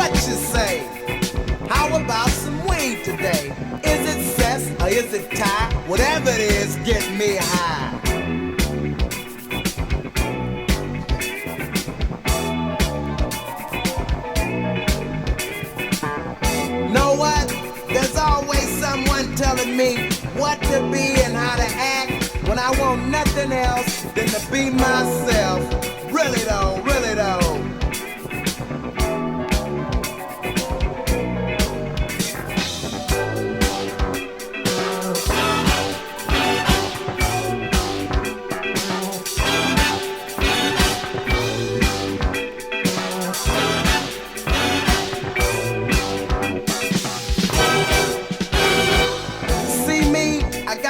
What you say? How about some weed today? Is it cess or is it tie? Whatever it is, get me high. Know what? There's always someone telling me what to be and how to act when I want nothing else than to be myself. Really though, really though.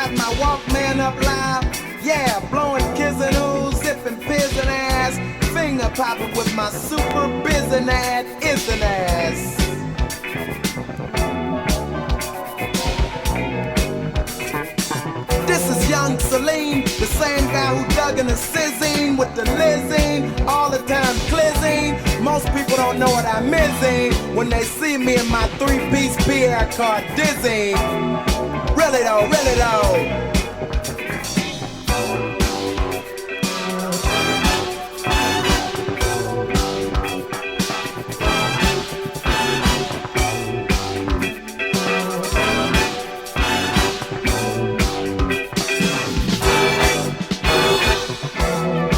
My Walkman up loud, yeah, blowing kizanoo, zipping pizzin' ass, finger popping with my super bizzin' ad, isn't ass. This is young Saleem, the same guy who dug in the sizzing with the lizine, all the time clizzing. Most people don't know what I'm missing when they see me in my three-piece Pierre car dizzy. Really though, really though.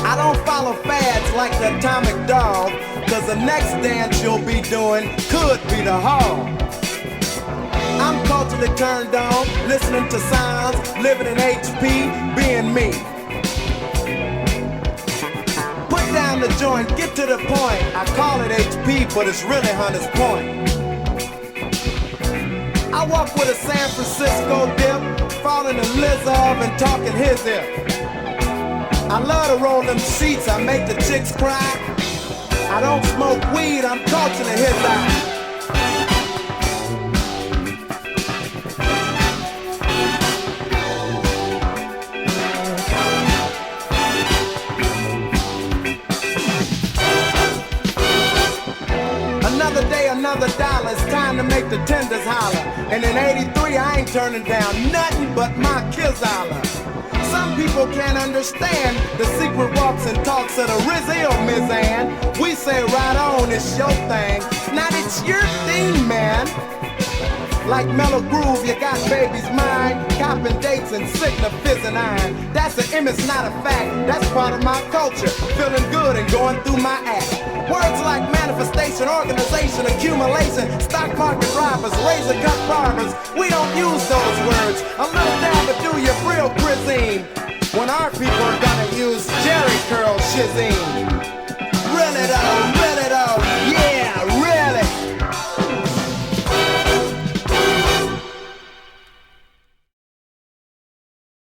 I don't follow fads like the Atomic Dog, cause the next dance you'll be doing could be the hall. I'm culturally turned on, listening to sounds, living in HP, being me. Put down the joint, get to the point. I call it HP, but it's really Hunter's Point. I walk with a San Francisco dip, falling in Lizard and talking his hip. I love to roll them sheets, I make the chicks cry. I don't smoke weed, I'm culturally his eye. Another day, another dollar, it's time to make the tenders holler. And in 83, I ain't turning down nothing but my Kizala. Some people can't understand the secret walks and talks of the Rizzo Mizan. We say right on, it's your thing. Now it's your thing, man. Like Mellow Groove, you got baby's mind, copping dates and sitting a fizzing iron. That's an image, not a fact. That's part of my culture. Feeling good and going through my act. Words like manifestation, organization, accumulation, stock market drivers, razor cut barbers. We don't use those words. A little dab will do you real cuisine. When our people are gonna use Jerry curl shizine.